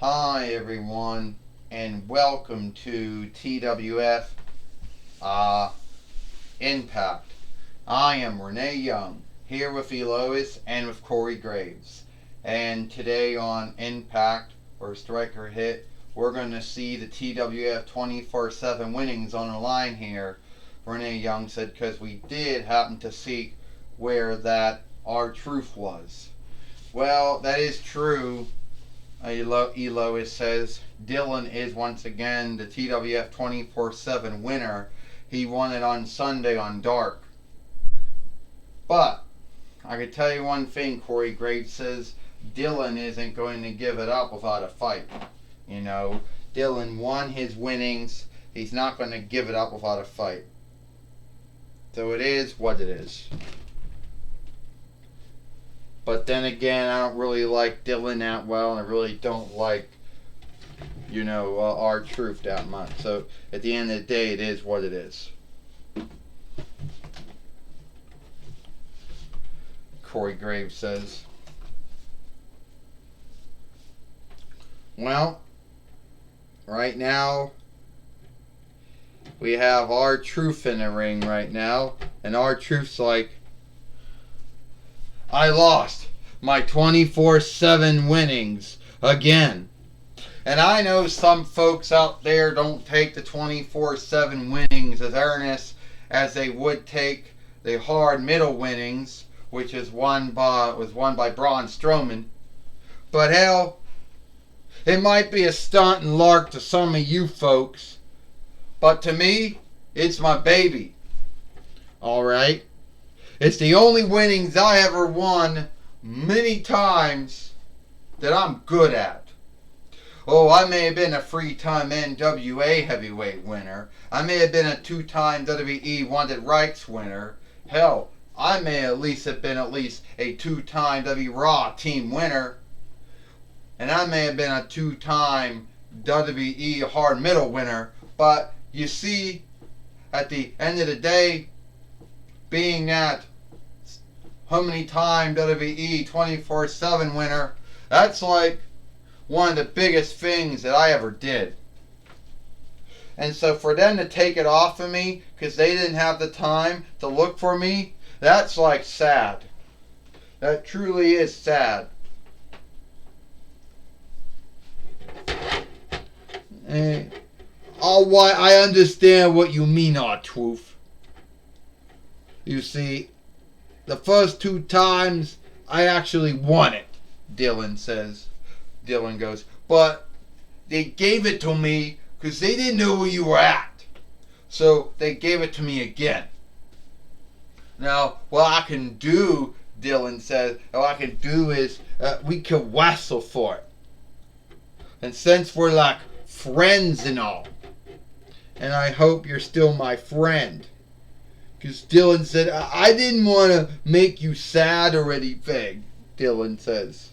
Hi everyone, and welcome to TWF Impact. I am Renee Young, here with Elois and with Corey Graves. And today on Impact, or Striker Hit, we're going to see the TWF 24/7 winnings on the line here. Renee Young said because we did happen to see where that R-Truth was. Well, that is true. Elois says Dylan is once again the TWF 24/7 winner. He won it on Sunday on Dark. But I can tell you one thing, Corey Graves says Dylan isn't going to give it up without a fight. You know, Dylan won his winnings. He's not going to give it up without a fight. So it is what it is. But then again, I don't really like Dylan that well, and I really don't like, R-Truth that much. So at the end of the day, it is what it is. Corey Graves says. Well, right now, we have R-Truth in the ring right now, and R-Truth's like, I lost my 24/7 winnings again. And I know some folks out there don't take the 24/7 winnings as earnest as they would take the hard middle winnings, which was won by Braun Strowman. But hell, it might be a stunt and lark to some of you folks, but to me, it's my baby. Alright? It's the only winnings I ever won many times that I'm good at. Oh, I may have been a 3-time NWA heavyweight winner. I may have been a 2-time WWE Wanted Rights winner. Hell, I may at least have been a 2-time WWE Raw team winner. And I may have been a 2-time WWE Hard Middle winner. But you see, at the end of the day, being that how many time WWE 24/7 winner, that's like one of the biggest things that I ever did. And so for them to take it off of me because they didn't have the time to look for me, that's like sad. That truly is sad. I understand what you mean, R-Truth. You see, the first 2 times I actually won it, Dylan says. Dylan goes, but they gave it to me because they didn't know where you were at. So they gave it to me again. Now, what I can do, Dylan says, what I can do is we can wrestle for it. And since we're like friends and all, and I hope you're still my friend. Because Dylan said, I didn't want to make you sad or anything, Dylan says.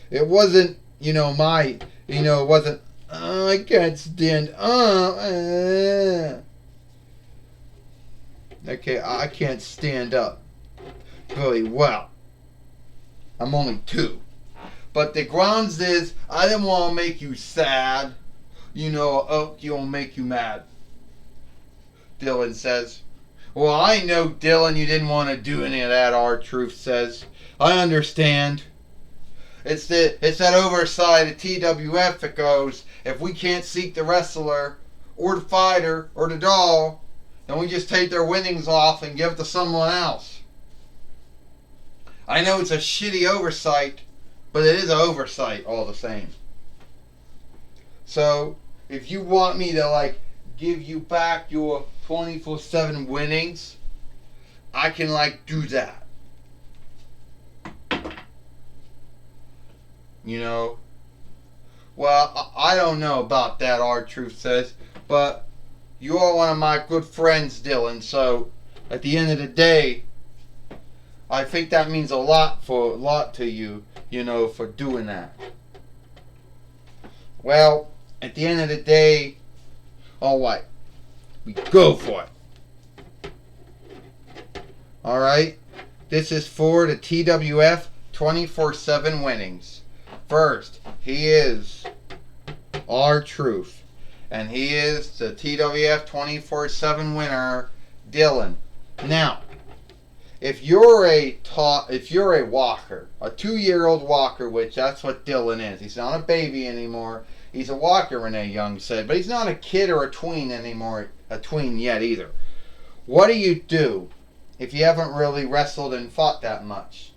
It wasn't, it wasn't, I can't stand, Okay, I can't stand up really well. I'm only 2. But the grounds is, I didn't want to make you sad. You'll make you mad. Dylan says. Well, I know, Dylan, you didn't want to do any of that, R-Truth says. I understand. It's that oversight at TWF that goes, if we can't seek the wrestler, or the fighter, or the doll, then we just take their winnings off and give it to someone else. I know it's a shitty oversight, but it is an oversight all the same. So, if you want me to, give you back your 24/7 winnings, I can, do that. Well, I don't know about that, R-Truth says, but you are one of my good friends, Dylan, so at the end of the day, I think that means a lot to you, for doing that. Well, at the end of the day, alright, we go for it. Alright, this is for the TWF 24/7 winnings. First, he is R-Truth. And he is the TWF 24/7 winner, Dylan. Now, if you're a walker, a 2-year-old walker, which that's what Dylan is. He's not a baby anymore. He's a walker, Renee Young said, but he's not a kid or a tween anymore, a tween yet either. What do if you haven't really wrestled and fought that much?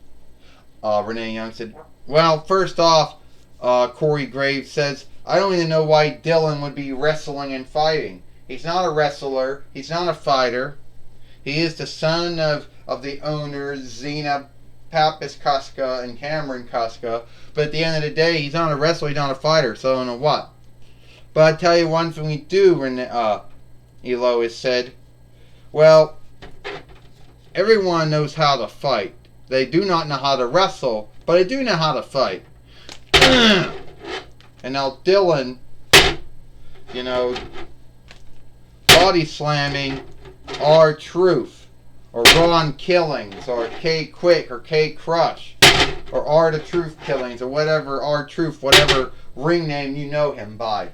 Renee Young said, well, first off, Corey Graves says, I don't even know why Dylan would be wrestling and fighting. He's not a wrestler. He's not a fighter. He is the son of the owners, Xena Pappas Kuska and Cameron Kuska. But at the end of the day, he's not a wrestler. He's not a fighter. So I don't know what. But I tell you one thing we do, Elois said. Well, everyone knows how to fight. They do not know how to wrestle, but they do know how to fight. And now Dylan, body slamming R-Truth, or Ron Killings, or K Quick, or K Crush, or R the Truth Killings, or whatever R-Truth, whatever ring name you know him by.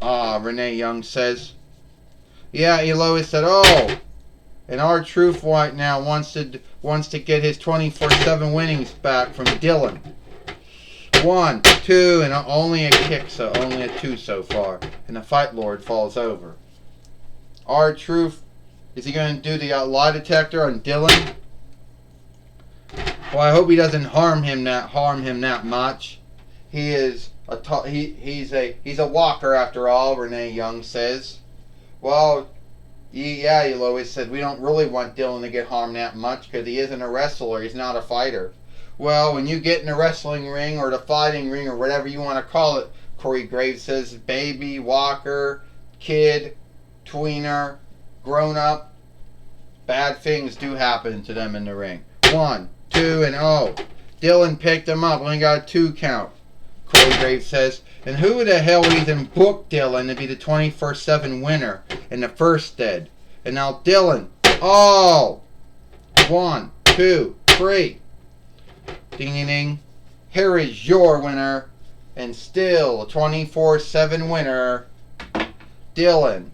Renee Young says. Yeah, Elois said, oh, and R-Truth right now wants to get his 24/7 winnings back from Dylan. 1, 2, and only a kick, so only a 2 so far. And the Fight Lord falls over. R-Truth, is he going to do the lie detector on Dylan? Well, I hope he doesn't harm him that much. He is he's a walker after all, Renee Young says. Well, yeah, Elois said we don't really want Dylan to get harmed that much because he isn't a wrestler. He's not a fighter. Well, when you get in the wrestling ring or the fighting ring or whatever you want to call it, Corey Graves says, baby, walker, kid, tweener, grown up, bad things do happen to them in the ring. 1, 2, and oh, Dylan picked him up. Only got a 2 count. Corey Graves says, and who the hell even booked Dylan to be the 24/7 winner in the first stead? And now Dylan, oh, 1, 2, 3. Ding ding ding. Here is your winner, and still a 24/7 winner, Dylan.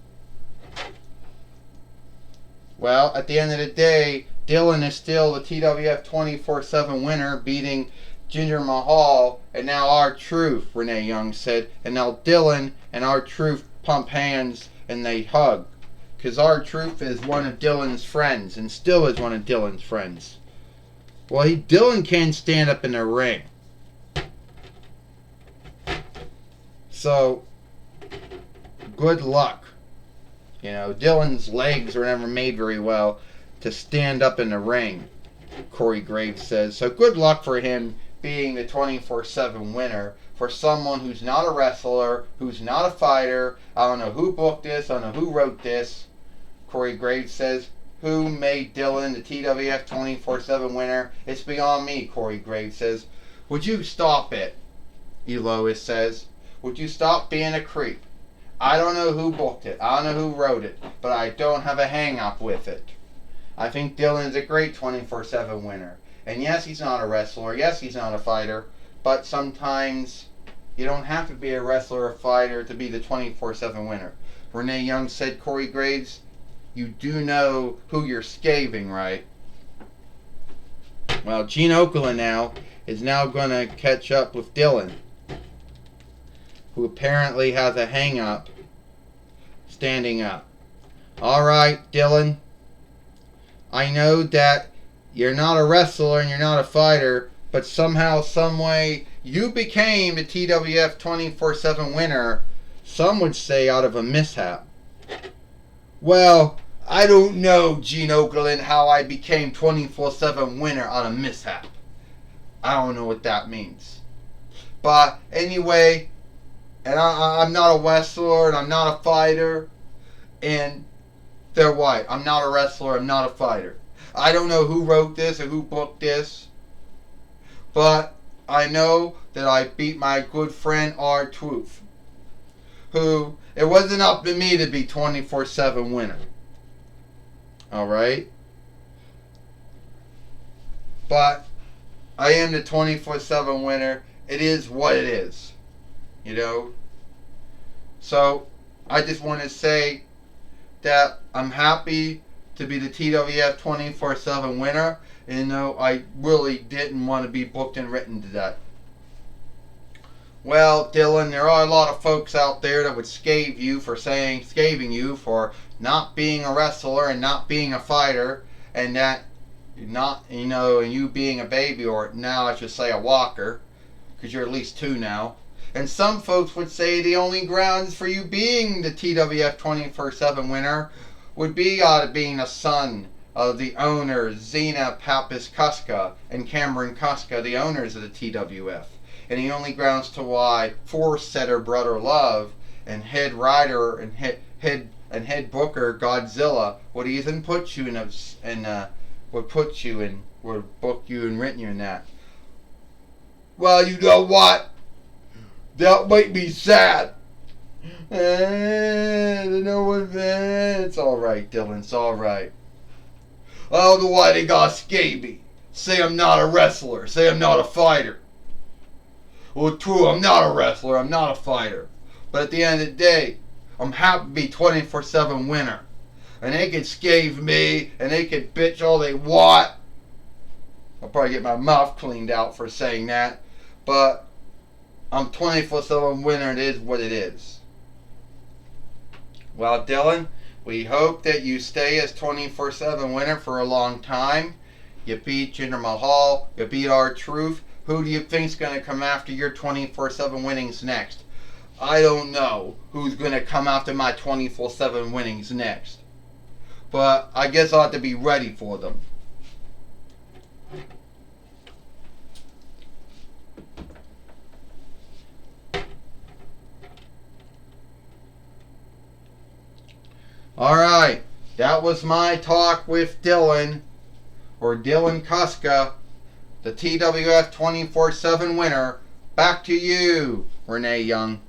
Well, at the end of the day, Dylan is still the TWF 24/7 winner, beating Jinder Mahal, and now R-Truth, Renee Young said. And now Dylan and R-Truth pump hands and they hug. Because R-Truth is one of Dylan's friends, and still is one of Dylan's friends. Well, Dylan can't stand up in the ring. So, good luck. Dylan's legs were never made very well to stand up in the ring, Corey Graves says. So good luck for him being the 24/7 winner for someone who's not a wrestler, who's not a fighter. I don't know who booked this, I don't know who wrote this. Corey Graves says, who made Dylan the TWF 24/7 winner? It's beyond me, Corey Graves says. Would you stop it? Elois says. Would you stop being a creep? I don't know who booked it. I don't know who wrote it. But I don't have a hang-up with it. I think Dylan's a great 24/7 winner. And yes, he's not a wrestler. Yes, he's not a fighter. But sometimes you don't have to be a wrestler or fighter to be the 24/7 winner. Renee Young said, Corey Graves, you do know who you're scaving, right? Well, Gene Okerlund now is now going to catch up with Dylan, who apparently has a hang-up standing up. All right, Dylan, I know that you're not a wrestler and you're not a fighter, but somehow, someway, you became the TWF 24/7 winner, some would say out of a mishap. Well, I don't know, Gene Okerlund, how I became 24/7 winner on a mishap. I don't know what that means. But anyway, and I'm not a wrestler and I'm not a fighter. And they're white. I'm not a wrestler, I'm not a fighter. I don't know who wrote this or who booked this. But I know that I beat my good friend R-Truth, who, it wasn't up to me to be 24/7 winner. Alright? But I am the 24/7 winner, it is what it is, you know. So I just want to say that I'm happy to be the TWF 24/7 winner, and I really didn't want to be booked and written to that. Well, Dylan, there are a lot of folks out there that would scaving you for not being a wrestler and not being a fighter, and that not, and you being a baby, or now I should say a walker, because you're at least 2 now. And some folks would say the only grounds for you being the TWF 24/7 winner would be out of being a son of the owners, Zena Pappas Kuska and Cameron Kuska, the owners of the TWF. And the only grounds to why Force Setter Brother Love and head writer and head booker Godzilla would even put you would book you and written you in that. Well, you know what? That make me sad. It's alright, Dylan, it's alright. I don't know why they got scaby. Say I'm not a wrestler. Say I'm not a fighter. Well, true, I'm not a wrestler. I'm not a fighter. But at the end of the day, I'm happy to be 24/7 winner. And they can scave me, and they can bitch all they want. I'll probably get my mouth cleaned out for saying that. But I'm 24/7 winner, and it is what it is. Well, Dylan, we hope that you stay as 24/7 winner for a long time. You beat Jinder Mahal. You beat R-Truth. Who do you think's going to come after your 24/7 winnings next? I don't know who's going to come after my 24/7 winnings next. But I guess I'll have to be ready for them. Alright, that was my talk with Dylan, or Dylan Kuska, the TWF 24/7 winner. Back to you, Renee Young.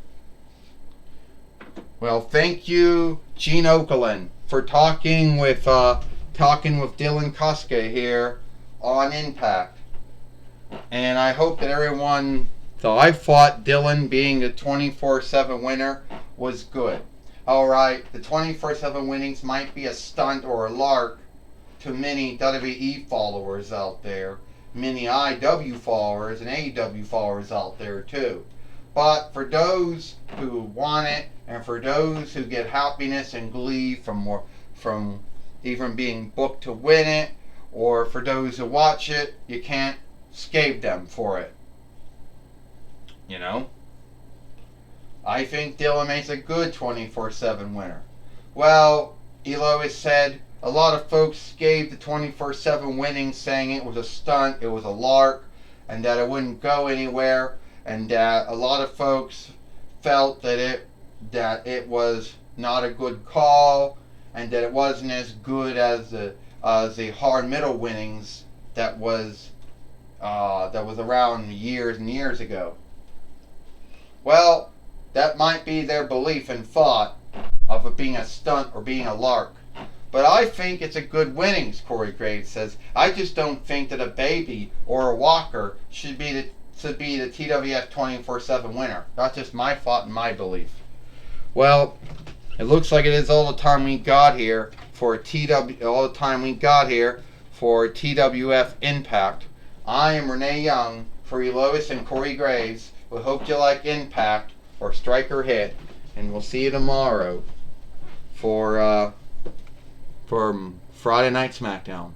Well, thank you, Gene Okerlund, for talking with Dylan Kuska here on Impact. And I hope that everyone, so I thought Dylan being the 24/7 winner was good. Alright, the 24/7 winnings might be a stunt or a lark to many WWE followers out there, many IW followers and AEW followers out there too. But for those who want it, and for those who get happiness and glee from even being booked to win it, or for those who watch it, you can't scave them for it. You know? I think Dylan makes a good 24/7 winner. Well, Elois said a lot of folks gave the 24/7 winning, saying it was a stunt, it was a lark, and that it wouldn't go anywhere, and that a lot of folks felt that it was not a good call, and that it wasn't as good as the hard middle winnings that was around years and years ago. Well, that might be their belief and thought of it being a stunt or being a lark. But I think it's a good winnings, Corey Graves says. I just don't think that a baby or a walker should be the TWF 24/7 winner. That's just my thought and my belief. Well, it looks like it is all the time we got here for TWF Impact. I am Renee Young for Elois and Corey Graves. We hope you like Impact or Strike or Hit, and we'll see you tomorrow for Friday Night SmackDown.